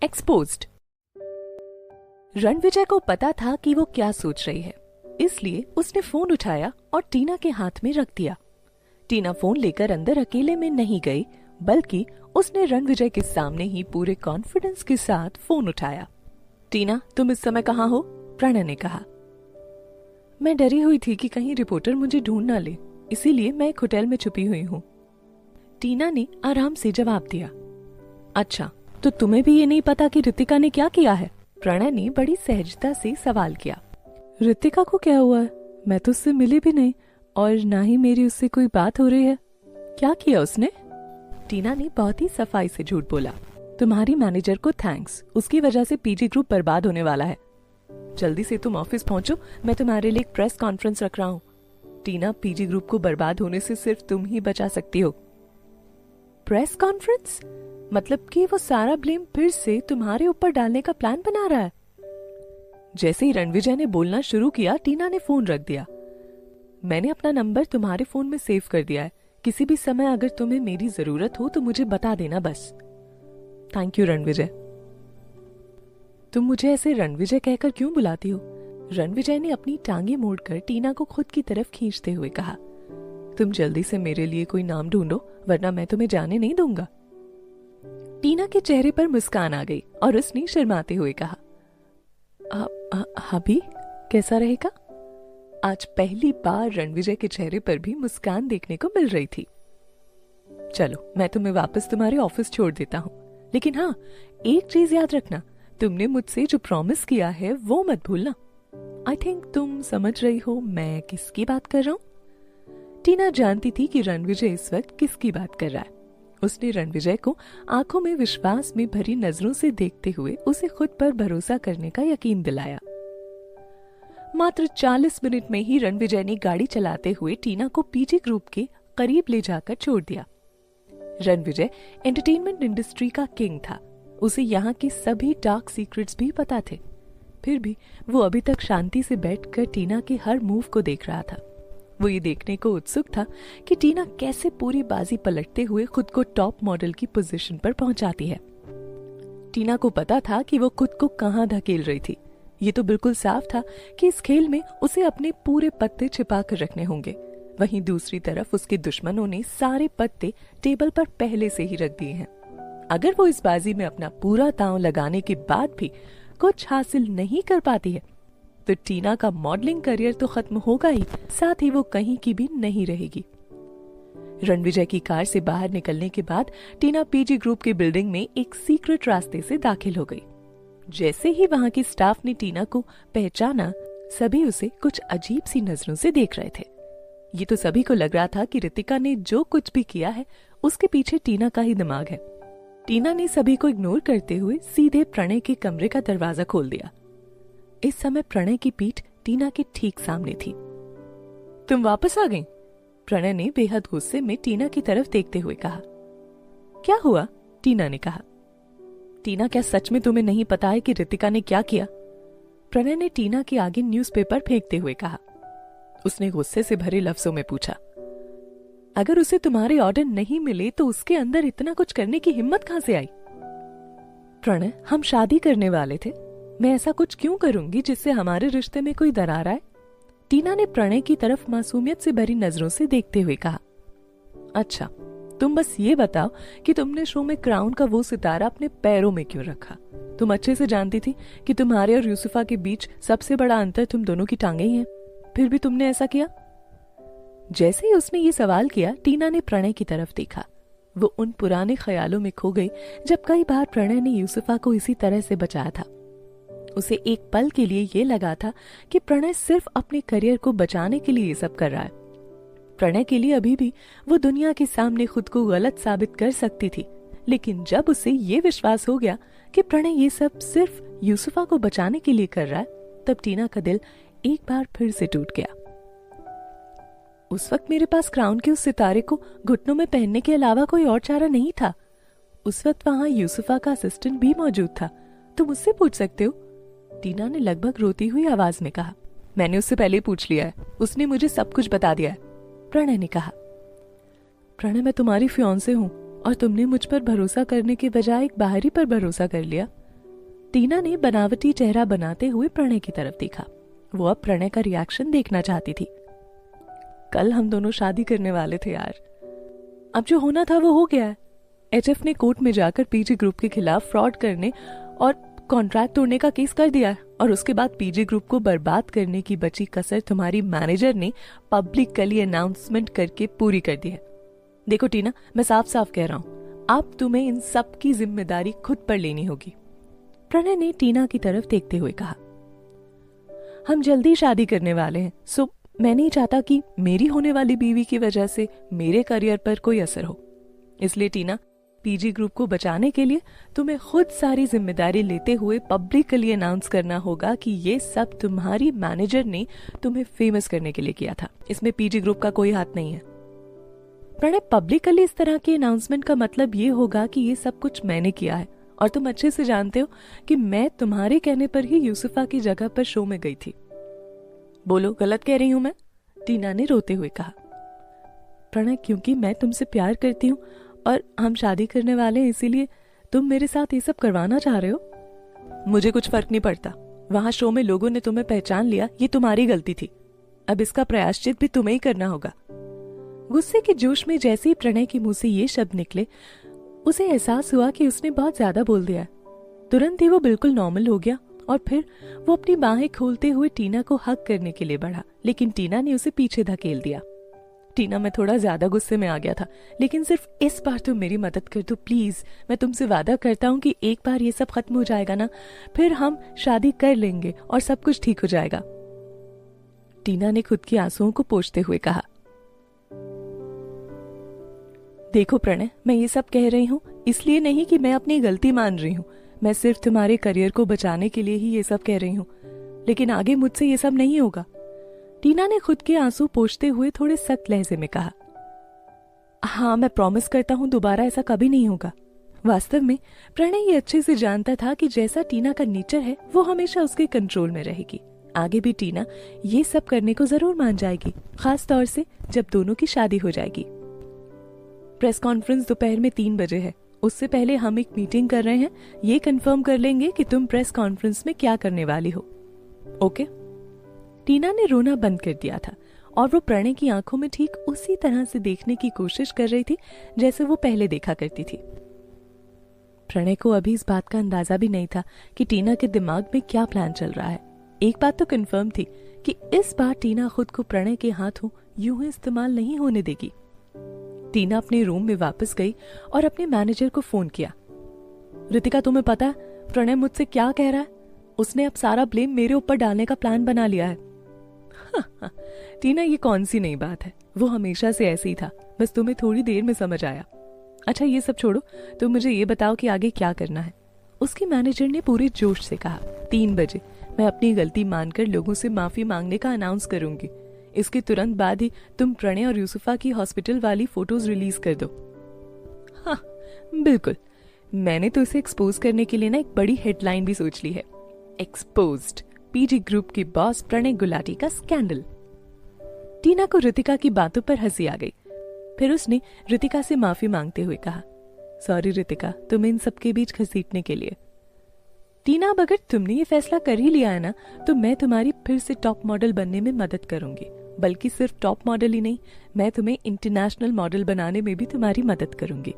Exposed. Ranvijay को पता था कि वो क्या सोच रही है, इसलिए उसने फोन उठाया और टीना के हाथ में रख दिया। टीना फोन लेकर अंदर अकेले में नहीं गई, बल्कि उसने रणविजय के सामने ही पूरे कॉन्फिडेंस के साथ फोन उठाया। टीना, तुम इस समय कहाँ हो? प्रणय ने कहा। मैं डरी हुई थी कि कहीं रिपोर्टर मुझे ढूंढ ना ले, इसीलिए मैं एक होटल में छुपी हुई हूँ, टीना ने आराम से जवाब दिया। अच्छा, तो तुम्हें भी ये नहीं पता कि रितिका ने क्या किया है? प्रणय ने बड़ी सहजता से सवाल किया। रितिका को क्या हुआ है? मैं तो उससे मिली भी नहीं और ना ही मेरी उससे कोई बात हो रही है। क्या किया उसने? टीना ने बहुत ही सफाई से झूठ बोला। तुम्हारी मैनेजर को थैंक्स, उसकी वजह से पीजी ग्रुप बर्बाद होने वाला है। जल्दी से तुम ऑफिस पहुंचो, मैं तुम्हारे लिए एक प्रेस कॉन्फ्रेंस रख रहा हूँ। टीना, पीजी ग्रुप को बर्बाद होने से सिर्फ तुम ही बचा सकती हो। Press conference? मतलब कि वो सारा ब्लेम फिर से तुम्हारे ऊपर डालने का प्लान बना रहा है? जैसे ही रणविजय ने बोलना शुरू किया, टीना ने फोन रख दिया। मैंने अपना नंबर तुम्हारे फोन में सेव कर दिया है, किसी भी समय अगर तुम्हें मेरी जरूरत हो तो मुझे बता देना बस। Thank you Ranvijay. तुम मुझे ऐसे रणविजय कहकर क्यों बुलाती हो? रणविजय ने अपनी टांगे मोड़कर टीना को खुद की तरफ खींचते हुए कहा। तुम जल्दी से मेरे लिए कोई नाम ढूंढो, वरना मैं तुम्हें जाने नहीं दूंगा। टीना के चेहरे पर मुस्कान आ गई और उसने शर्माते हुए कहा, अभी कैसा रहेगा? आज पहली बार रणविजय के चेहरे पर भी मुस्कान देखने को मिल रही थी। चलो, मैं तुम्हें वापस तुम्हारे ऑफिस छोड़ देता हूँ, लेकिन हाँ, एक चीज याद रखना, तुमने मुझसे जो प्रॉमिस किया है वो मत भूलना। आई थिंक तुम समझ रही हो मैं किसकी बात कर रहा हूँ। टीना जानती थी कि रणविजय इस वक्त किसकी बात कर रहा है। उसने रणविजय को आंखों में विश्वास में भरी नजरों से देखते हुए उसे खुद पर भरोसा करने का यकीन दिलाया। मात्र 40 मिनट में ही रणविजय ने गाड़ी चलाते हुए टीना को पीजी ग्रुप के करीब ले जाकर छोड़ दिया। रणविजय एंटरटेनमेंट इंडस्ट्री का किंग था, उसे यहाँ के सभी डार्क सीक्रेट्स भी पता थे। फिर भी वो अभी तक शांति से बैठकर टीना के हर मूव को देख रहा था। वो ये देखने को उत्सुक था कि टीना कैसे पूरी बाजी पलटते हुए खुद को टॉप मॉडल की पोजीशन पर पहुंचाती है। टीना को पता था कि वो खुद को कहां धकेल रही थी। ये तो बिल्कुल साफ था कि इस खेल में उसे अपने पूरे पत्ते छिपा कर रखने होंगे। वहीं दूसरी तरफ उसके दुश्मनों ने सारे पत्ते टेबल पर पहले से ही रख दिए हैं। अगर वो इस बाजी में अपना पूरा दांव लगाने के बाद भी कुछ हासिल नहीं कर पाती है तो टीना का मॉडलिंग करियर तो खत्म होगा ही, साथ ही वो कहीं की भी नहीं रहेगी। रणविजय की कार से बाहर निकलने के बाद टीना पीजी ग्रुप की बिल्डिंग में एक सीक्रेट रास्ते से दाखिल हो गई। जैसे ही वहां की स्टाफ ने टीना को पहचाना, सभी उसे कुछ अजीब सी नजरों से देख रहे थे। ये तो सभी को लग रहा था कि रितिका ने जो कुछ भी किया है उसके पीछे टीना का ही दिमाग है। टीना ने सभी को इग्नोर करते हुए सीधे प्रणय के कमरे का दरवाजा खोल दिया। इस समय प्रणय की पीठ टीना के ठीक सामने थी। तुम वापस आ गई? प्रणय ने बेहद गुस्से में टीना की तरफ देखते हुए कहा। क्या हुआ? टीना ने कहा। टीना, क्या सच में तुम्हें नहीं पता है कि रितिका ने क्या किया? प्रणय ने टीना के आगे न्यूज़पेपर फेंकते हुए कहा। उसने गुस्से से भरे लफ्जों में पूछा, अगर उसे तुम्हारे ऑर्डर नहीं मिले तो उसके अंदर इतना कुछ करने की हिम्मत कहां से आई? प्रणय, हम शादी करने वाले थे, मैं ऐसा कुछ क्यों करूंगी जिससे हमारे रिश्ते में कोई दरार आए? टीना ने प्रणय की तरफ मासूमियत से भरी नजरों से देखते हुए कहा। अच्छा, तुम बस ये बताओ कि तुमने शो में क्राउन का वो सितारा अपने पैरों में क्यों रखा? तुम अच्छे से जानती थी कि तुम्हारे और यूसुफा के बीच सबसे बड़ा अंतर तुम दोनों की टांगे ही हैं, फिर भी तुमने ऐसा किया? जैसे ही उसने ये सवाल किया, टीना ने प्रणय की तरफ देखा। वो उन पुराने ख्यालों में खो गई जब कई बार प्रणय ने यूसुफा को इसी तरह से बचाया था। उसे एक पल के लिए ये लगा था कि प्रणय सिर्फ अपने करियर को बचाने के लिए ये सब कर रहा है। प्रणय के लिए अभी भी वो दुनिया के सामने खुद को गलत साबित कर सकती थी, लेकिन जब उसे ये विश्वास हो गया कि प्रणय ये सब सिर्फ यूसुफा को बचाने के लिए कर रहा है, तब टीना का दिल एक बार फिर से टूट गया। उस वक्त मेरे पास क्राउन के उस सितारे को घुटनों में पहनने के अलावा कोई और चारा नहीं था। उस वक्त वहां यूसुफा का असिस्टेंट भी मौजूद था, तुम उससे पूछ सकते हो, टीना ने लगभग रोती हुई आवाज में कहा। मैंने उससे पहले ही पूछ लिया है, उसने मुझे सब कुछ बता दिया है, प्रणय ने कहा। प्रणय, मैं तुम्हारी फियांसे हूँ और तुमने मुझ पर भरोसा करने के बजाय एक बाहरी पर भरोसा कर लिया। टीना ने बनावटी चेहरा बनाते हुए प्रणय की तरफ देखा। वो अब प्रणय का रिएक्शन देखना चाहती थी। कल हम दोनों शादी करने वाले थे यार, अब जो होना था वो हो गया है। एचएफ ने कोर्ट में जाकर पीजी ग्रुप के खिलाफ फ्रॉड करने और कॉन्ट्रैक्ट तोड़ने का केस कर दिया है, और उसके बाद पीजी ग्रुप को बर्बाद करने की बची कसर तुम्हारी मैनेजर ने पब्लिकली अनाउंसमेंट करके पूरी कर दी है। देखो टीना, मैं साफ साफ कह रहा हूं, अब तुम्हें इन सब की जिम्मेदारी खुद पर लेनी होगी। प्रणय ने टीना की तरफ देखते हुए कहा, हम जल्दी शादी करने वाले हैं, सो मैं नहीं चाहता कि मेरी होने वाली बीवी की वजह से मेरे करियर पर कोई असर हो। इसलिए टीना, पीजी ग्रुप को बचाने के लिए तुम्हें खुद सारी जिम्मेदारी लेते हुए पब्लिकली अनाउंस करना होगा कि ये सब तुम्हारी मैनेजर ने तुम्हें फेमस करने के लिए किया था। इसमें पीजी ग्रुप का कोई हाथ नहीं है। प्रणय, पब्लिकली इस तरह के अनाउंसमेंट का मतलब ये होगा कि ये सब कुछ मैंने किया है, और तुम अच्छे से जानते हो कि मैं तुम्हारे कहने पर ही यूसुफा की जगह पर शो में गई थी। बोलो, गलत कह रही हूं मैं? टीना ने रोते हुए कहा। प्रणय, क्योंकि मैं तुमसे प्यार करती हूँ और हम शादी करने वाले हैं, इसीलिए तुम मेरे साथ ये सब करवाना चाह रहे हो। मुझे कुछ फर्क नहीं पड़ता, वहां शो में लोगों ने तुम्हें पहचान लिया, ये तुम्हारी गलती थी। अब इसका प्रायश्चित भी तुम्हें ही करना होगा। गुस्से के जोश में जैसे ही प्रणय के मुंह से ये शब्द निकले, उसे एहसास हुआ कि उसने बहुत ज्यादा बोल दिया। तुरंत ही वो बिल्कुल नॉर्मल हो गया और फिर वो अपनी बाहें खोलते हुए टीना को हक करने के लिए बढ़ा, लेकिन टीना ने उसे पीछे धकेल दिया। टीना, मैं थोड़ा ज्यादा गुस्से में आ गया था, लेकिन सिर्फ इस बार तुम मेरी मदद कर दो प्लीज। मैं तुमसे वादा करता हूँ कि एक बार ये सब खत्म हो जाएगा ना, फिर हम शादी कर लेंगे और सब कुछ ठीक हो जाएगा। टीना ने खुद की आंसुओं को पोंछते हुए कहा। देखो प्रणय, मैं ये सब कह रही हूँ इसलिए नहीं कि मैं अपनी गलती मान रही हूँ, मैं सिर्फ तुम्हारे करियर को बचाने के लिए ही ये सब कह रही हूँ, लेकिन आगे मुझसे ये सब नहीं होगा। टीना ने खुद के आंसू पोंछते हुए थोड़े सख्त लहजे में कहा। हाँ, मैं प्रॉमिस करता हूँ दोबारा ऐसा कभी नहीं होगा। वास्तव में प्रणय ये अच्छे से जानता था कि जैसा टीना का नेचर है वो हमेशा उसके कंट्रोल में रहेगी। आगे भी टीना ये सब करने को जरूर मान जाएगी, खास तौर से जब दोनों की शादी हो जाएगी। प्रेस कॉन्फ्रेंस दोपहर में 3 बजे है। उससे पहले हम एक मीटिंग कर रहे हैं, ये कंफर्म कर लेंगे कि तुम प्रेस कॉन्फ्रेंस में क्या करने वाली हो। ओके? टीना ने रोना बंद कर दिया था और वो प्रणय की आंखों में ठीक उसी तरह से देखने की कोशिश कर रही थी जैसे वो पहले देखा करती थी। प्रणय को अभी इस बात का अंदाजा भी नहीं था कि टीना के दिमाग में क्या प्लान चल रहा है। एक बात तो कंफर्म थी कि इस बार टीना खुद को प्रणय के हाथों यूं ही इस्तेमाल नहीं होने देगी। टीना अपने रूम में वापस गई और अपने मैनेजर को फोन किया। रितिका, तुम्हें पता है प्रणय मुझसे क्या कह रहा है? उसने अब सारा ब्लेम मेरे ऊपर डालने का प्लान बना लिया है। टीना, ये कौन सी नई बात है? वो हमेशा से ऐसे ही था, बस तुम्हें थोड़ी देर में समझ आया। अच्छा ये सब छोड़ो, तुम मुझे ये बताओ कि आगे क्या करना है। उसकी मैनेजर ने पूरे जोश से कहा। 3 बजे मैं अपनी गलती मानकर लोगों से माफी मांगने का अनाउंस करूंगी। इसके तुरंत बाद ही तुम प्रणय और यूसुफा की हॉस्पिटल वाली फोटोज रिलीज कर दो। हाँ बिल्कुल, मैंने तो इसे एक्सपोज करने के लिए ना एक बड़ी हेडलाइन भी सोच ली है। एक्सपोज्ड, पीजी ग्रुप की बॉस प्रणय गुलाटी का स्कैंडल। टीना को रितिका की बातों पर हंसी आ गई। फिर उसने रितिका से माफी मांगते हुए कहा, सॉरी रितिका, तुम्हें इन सबके बीच घसीटने के लिए। टीना, अब अगर तुमने ये फैसला कर ही लिया है ना, तो मैं तुम्हारी फिर से टॉप मॉडल बनने में मदद करूंगी। बल्कि सिर्फ टॉप मॉडल ही नहीं, मैं तुम्हें इंटरनेशनल मॉडल बनाने में भी तुम्हारी मदद करूंगी।